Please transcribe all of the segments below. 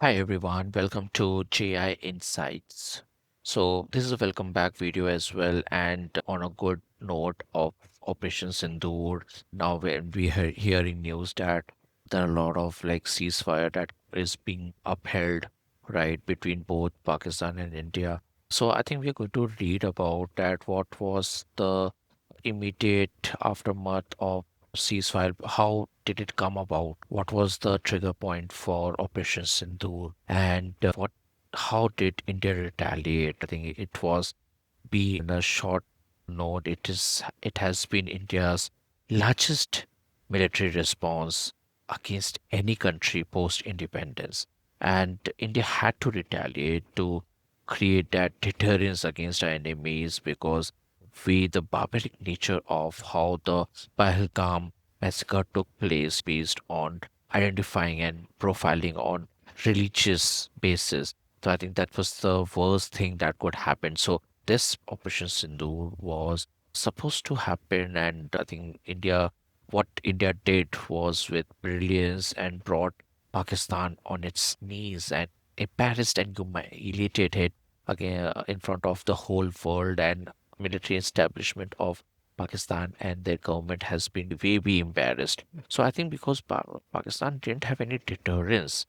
Hi everyone, welcome to JI Insights. So this is a welcome back video as well, and on a good note of Operation Sindoor. Now when we are hearing news that there are a lot of like ceasefire that is being upheld, right, between both Pakistan and India. So I think we're going to read about that. What was the immediate aftermath of ceasefire? How did it come about? What was the trigger point for Operation Sindoor? And how did India retaliate? I think it was be in a short note. It has been India's largest military response against any country post independence. And India had to retaliate to create that deterrence against our enemies because the barbaric nature of how the Pahalgam massacre took place based on identifying and profiling on religious basis. So I think that was the worst thing that could happen. So this Operation Sindoor was supposed to happen, and I think what India did was with brilliance and brought Pakistan on its knees and embarrassed and humiliated it again in front of the whole world, and military establishment of Pakistan and their government has been way embarrassed. So I think because Pakistan didn't have any deterrence,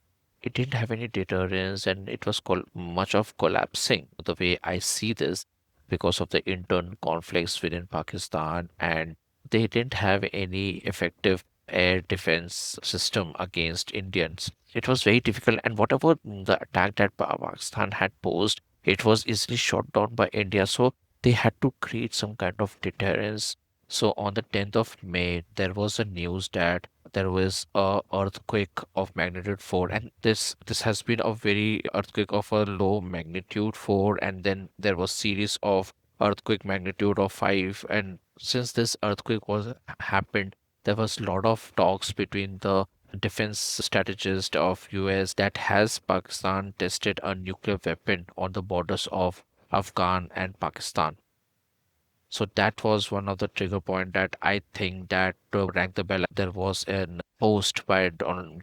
and it was much of collapsing the way I see this because of the internal conflicts within Pakistan, and they didn't have any effective air defense system against Indians. It was very difficult, and whatever the attack that Pakistan had posed, it was easily shot down by India. So they had to create some kind of deterrence. So on the 10th of May, there was a news that there was a earthquake of magnitude 4, and this has been a very earthquake of a low magnitude 4, and then there was series of earthquake magnitude of 5. And since this earthquake was happened, there was a lot of talks between the defense strategist of US that has Pakistan tested a nuclear weapon on the borders of Afghan and Pakistan. So that was one of the trigger point that I think that rang the bell. There was an post by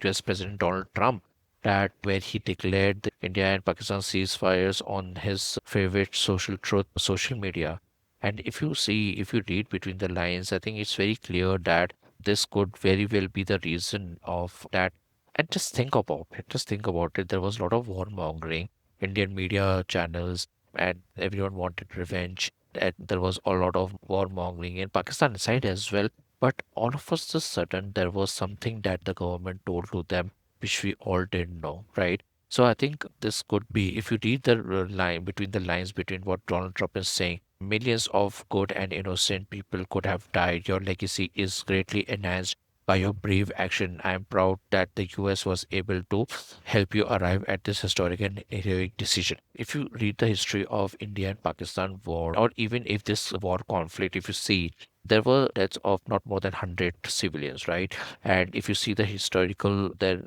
US President Donald Trump that where he declared the India and Pakistan ceasefires on his favorite social truth, social media. And if you read between the lines, I think it's very clear that this could very well be the reason of that. And just think about it. Just think about it. There was a lot of warmongering, Indian media channels, and everyone wanted revenge, and there was a lot of warmongering in Pakistan side as well. But all of us just sudden there was something that the government told to them which we all didn't know, right? So I think this could be, if you read the line between the lines between what Donald Trump is saying, millions of good and innocent people could have died. Your legacy is greatly enhanced by your brave action. I am proud that the US was able to help you arrive at this historic and heroic decision. If you read the history of India and Pakistan war, or even if this war conflict, if you see, there were deaths of not more than 100 civilians, right? And if you see the historical, there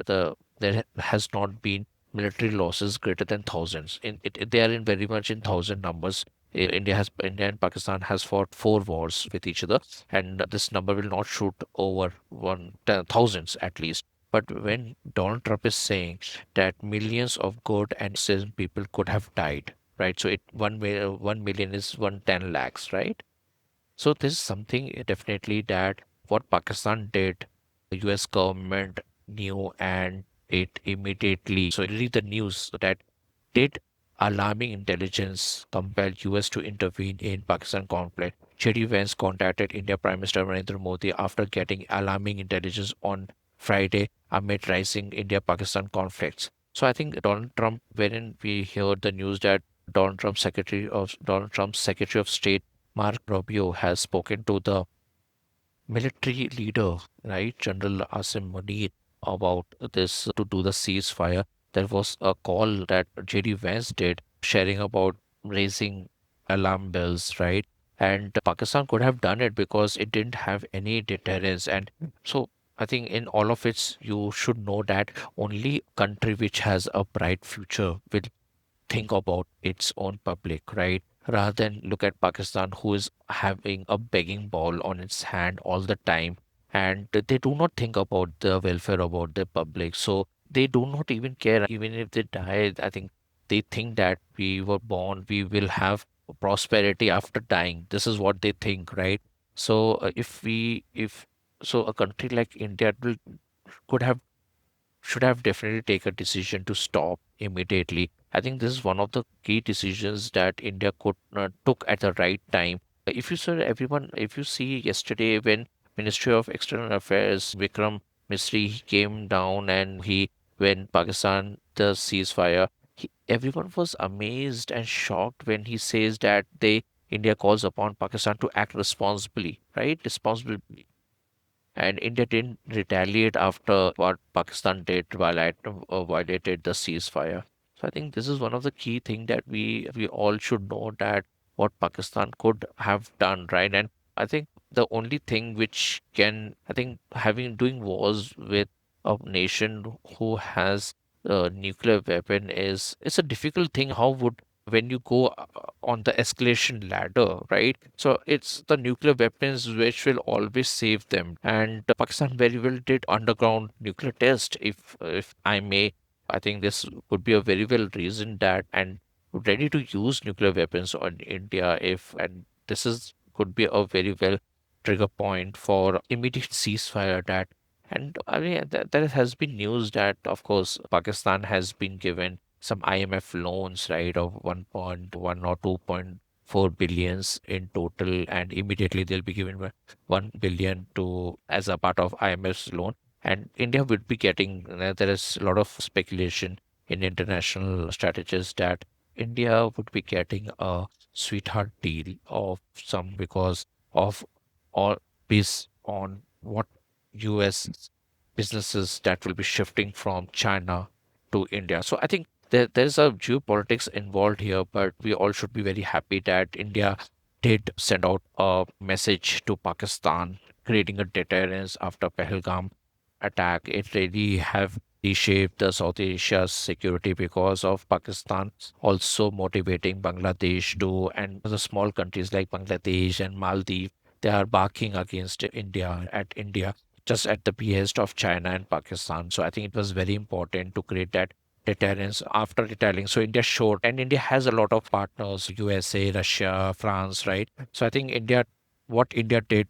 has not been military losses greater than thousands. They are in very much in thousand numbers. India and Pakistan has fought 4 wars with each other, and this number will not shoot over thousands at least. But when Donald Trump is saying that millions of good and innocent people could have died, right? So 1 million is 110 lakhs, right? So this is something definitely that what Pakistan did, the US government knew, and it immediately. So read the news that did alarming intelligence compel US to intervene in Pakistan conflict. JD Vance contacted India Prime Minister Narendra Modi after getting alarming intelligence on Friday amid rising India-Pakistan conflicts. So I think Donald Trump, wherein we heard the news that Donald Trump's Secretary of State Mark Rubio has spoken to the military leader, right, General Asim Munir, about this to do the ceasefire. There was a call that JD Vance did, sharing about raising alarm bells, right? And Pakistan could have done it because it didn't have any deterrence. And so I think in all of it, you should know that only country which has a bright future will think about its own public, right? Rather than look at Pakistan, who is having a begging ball on its hand all the time, and they do not think about the welfare about the public. So they do not even care. Even if they die, I think they think that we were born, we will have prosperity after dying. This is what they think, right? So if so, a country like India could have should have definitely take a decision to stop immediately. I think this is one of the key decisions that India could took at the right time. If you saw everyone, if you see yesterday when Ministry of External Affairs Vikram Misri he came down and he when Pakistan the ceasefire, everyone was amazed and shocked when he says that they India calls upon Pakistan to act responsibly, right? Responsibly, and India didn't retaliate after what Pakistan did violated the ceasefire. So I think this is one of the key things that we all should know that what Pakistan could have done, right? And I think the only thing which can I think having doing wars with a nation who has a nuclear weapon is it's a difficult thing. How would when you go on the escalation ladder, right? So it's the nuclear weapons which will always save them. And Pakistan very well did underground nuclear test, if I may. I think this would be a very well reason that and ready to use nuclear weapons on India if and this is could be a very well trigger point for immediate ceasefire that and I mean there has been news that of course Pakistan has been given some IMF loans, right, of 1.1 or 2.4 billions in total, and immediately they'll be given 1 billion to as a part of IMF's loan. And India would be getting, there is a lot of speculation in international strategists that India would be getting a sweetheart deal of some because of all based on what US businesses that will be shifting from China to India. So I think there's a geopolitics involved here, but we all should be very happy that India did send out a message to Pakistan, creating a deterrence after Pahalgam attack. It really have reshaped the South Asia's security because of Pakistan also motivating Bangladesh to and the small countries like Bangladesh and Maldives, they are barking against India just at the behest of China and Pakistan. So I think it was very important to create that deterrence after retaliating. So India showed, and India has a lot of partners, USA, Russia, France, right? So I think what India did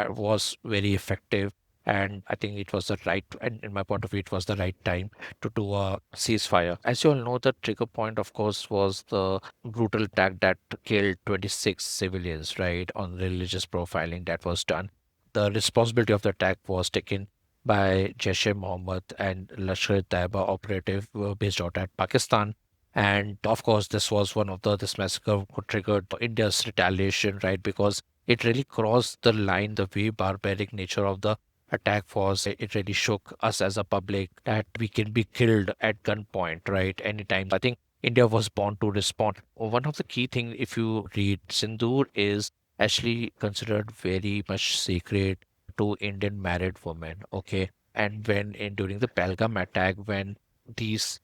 was very effective. And I think it was the right, and in my point of view, it was the right time to do a ceasefire. As you all know, the trigger point, of course, was the brutal attack that killed 26 civilians, right, on religious profiling that was done. The responsibility of the attack was taken by Jaish-e-Mohammed and Lashkar-e-Taiba operative based out at Pakistan. And of course, this was one of this massacre triggered India's retaliation, right? Because it really crossed the line, the way barbaric nature of the attack was. It really shook us as a public that we can be killed at gunpoint, right? Anytime. I think India was born to respond. One of the key things, if you read Sindoor, is actually considered very much sacred to Indian married women. Okay. And when in during the Pelgam attack, when these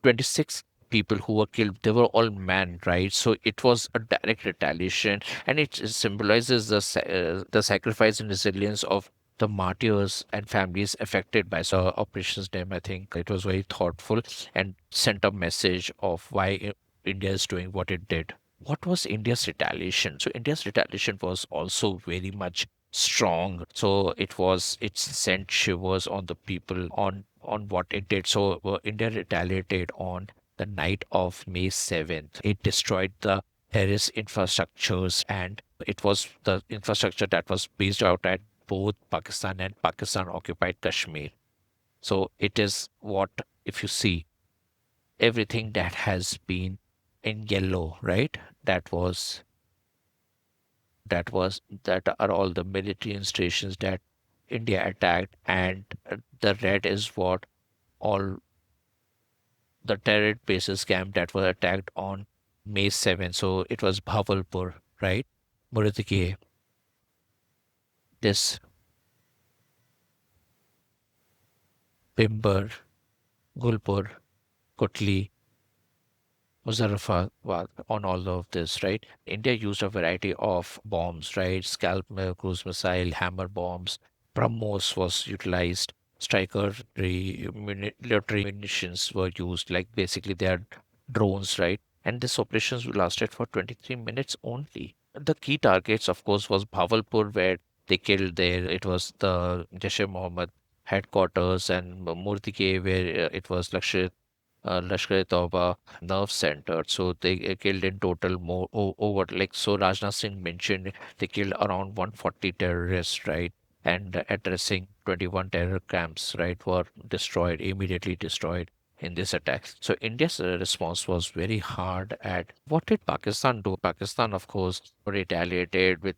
26 people who were killed, they were all men, right? So it was a direct retaliation, and it symbolizes the sacrifice and resilience of the martyrs and families affected by so Operation Sindoor. I think it was very thoughtful and sent a message of why India is doing what it did. What was India's retaliation? So India's retaliation was also very much strong. So it sent shivers on the people on what it did. So India retaliated on the night of May 7th. It destroyed the terrorist infrastructures, and it was the infrastructure that was based out at both Pakistan and Pakistan occupied Kashmir. So it is what, if you see everything that has been in yellow, right? That was that are all the military installations that India attacked, and the red is what all the terror bases camp that were attacked on May 7th. So it was Bhavalpur, right? Muradiki, this Bimber, Gulpur, Kotli, Muzaffarabad on all of this, right? India used a variety of bombs, right? Scalp cruise missile, hammer bombs, BrahMos was utilized. striker military munitions were used, like basically they are drones, right? And this operations lasted for 23 minutes only. The key targets, of course, was Bhavalpur, where they killed there. It was the Jaish-e-Mohammed headquarters, and Murtike, where it was Lashkar-e-Taiba nerve center. So they killed in total more over, like, so Rajnath Singh mentioned they killed around 140 terrorists, right? And addressing 21 terror camps, right, were destroyed, immediately destroyed in this attack. So India's response was very hard. At what did Pakistan do? Pakistan, of course, retaliated with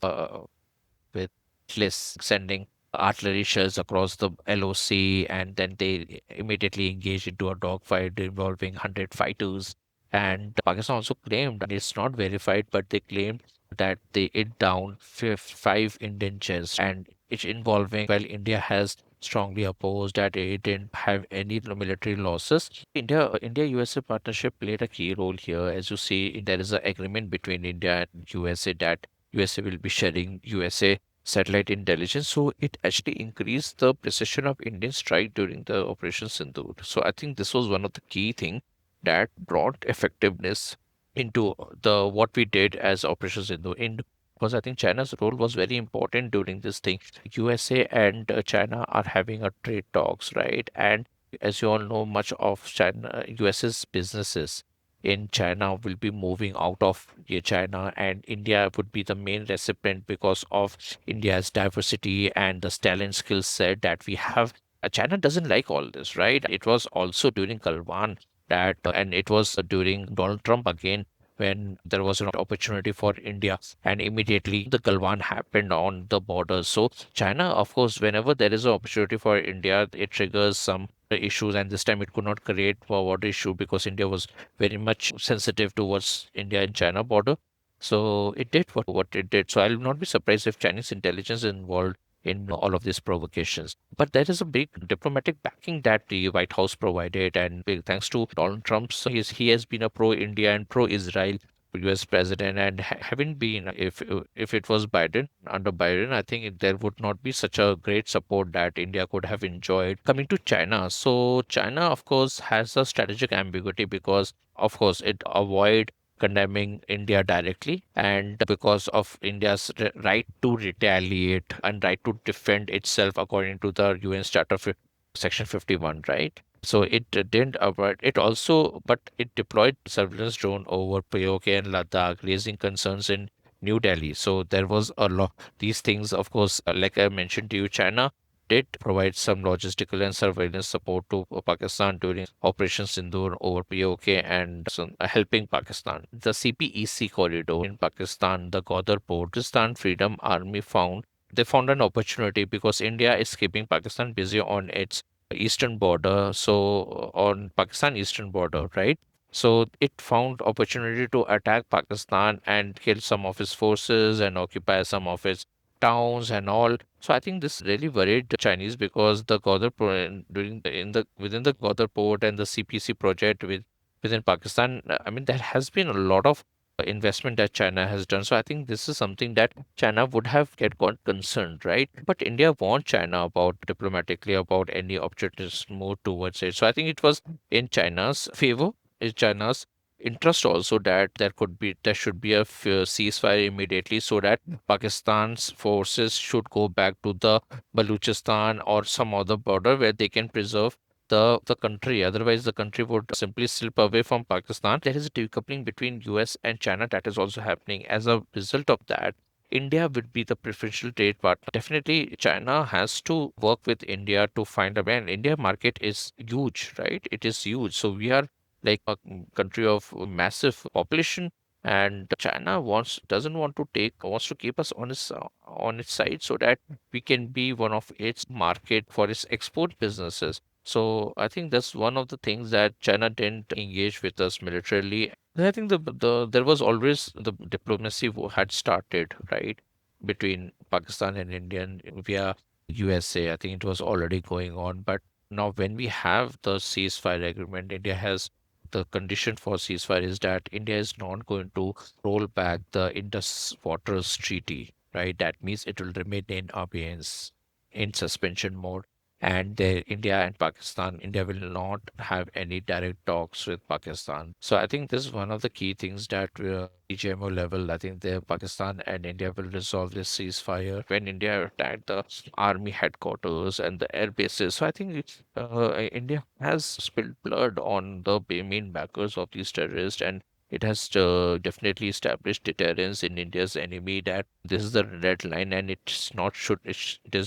sending artillery shells across the LOC, and then they immediately engaged into a dogfight involving 100 fighters. And Pakistan also claimed, and it's not verified, but they claimed that they hit down five Indian jets, and it's involving, well, India has strongly opposed that it didn't have any military losses. India USA partnership played a key role here. As you see, there is an agreement between India and USA that USA will be sharing USA satellite intelligence. So it actually increased the precision of Indian strike during the Operation Sindoor. So I think this was one of the key thing that brought effectiveness into the what we did as Operation Sindoor. In because I think China's role was very important during this thing. USA and China are having a trade talks, right? And as you all know, much of China, US's businesses in China will be moving out of China, and India would be the main recipient because of India's diversity and the talent skill set that we have. China doesn't like all this, right? It was also during Galwan and it was during Donald Trump again when there was an opportunity for India, and immediately the Galwan happened on the border. So China, of course, whenever there is an opportunity for India, it triggers some issues, and this time it could not create a border issue because India was very much sensitive towards India and China border. So it did what it did. So I'll not be surprised if Chinese intelligence is involved in all of these provocations. But there is a big diplomatic backing that the White House provided, and big thanks to Donald Trump's, he has been a pro-India and pro-Israel US president, and having been, if it was Biden, under Biden, I think there would not be such a great support that India could have enjoyed. Coming to China, so China, of course, has a strategic ambiguity because, of course, it avoid condemning India directly, and because of India's right to retaliate and right to defend itself according to the UN Charter Section 51, right? So it didn't avoid it also, but it deployed surveillance drone over POK and Ladakh, raising concerns in New Delhi. So there was a lot. These things, of course, like I mentioned to you, China did provide some logistical and surveillance support to Pakistan during Operation Sindoor over POK and helping Pakistan. The CPEC corridor in Pakistan, the Gwadar port, Pakistan Freedom Army found an opportunity because India is keeping Pakistan busy on its eastern border, so on Pakistan eastern border, right? So it found opportunity to attack Pakistan and kill some of its forces and occupy some of its towns and all. So I think this really worried the Chinese because the Gwadar during in the within the Gwadar port and the CPC project within Pakistan, I mean there has been a lot of investment that China has done. So I think this is something that China would have get got concerned, right? But India warned China about diplomatically about any opportunist move towards it. So I think it was in China's favor, in China's interest also that there should be a ceasefire immediately so that Pakistan's forces should go back to the Baluchistan or some other border where they can preserve the country. Otherwise, the country would simply slip away from Pakistan. There is a decoupling between US and China that is also happening. As a result of that, India would be the preferential trade partner. Definitely, China has to work with India to find a way. And India market is huge, right? It is huge. So we are like a country of massive population, and China wants to keep us on its side so that we can be one of its market for its export businesses. So I think that's one of the things that China didn't engage with us militarily. And I think there was always the diplomacy had started, right, between Pakistan and India and via USA. I think it was already going on. But now when we have the ceasefire agreement, India has the condition for ceasefire is that India is not going to roll back the Indus Waters Treaty, right? That means it will remain in abeyance, in suspension mode. and there India and Pakistan, India will not have any direct talks with Pakistan. So I think this is one of the key things that EJMO level, I think the Pakistan and India will resolve this ceasefire when India attacked the army headquarters and the air bases. So I think India has spilled blood on the main backers of these terrorists, and it has definitely established deterrence in India's enemy that this is the red line and it is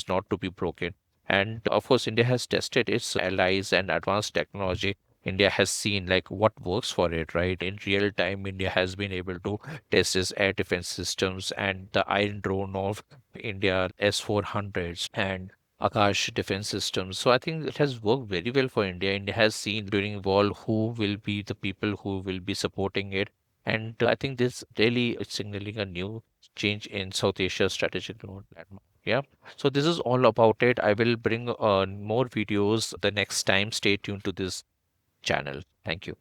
not to be broken. And of course, India has tested its allies and advanced technology. India has seen like what works for it, right? In real time, India has been able to test its air defense systems and the Iron Drone of India S-400s and Akash defense systems. So I think it has worked very well for India. India has seen during war who will be the people who will be supporting it. And I think this really is signaling a new change in South Asia strategic roadmap. Yeah. So this is all about it. I will bring more videos the next time. Stay tuned to this channel. Thank you.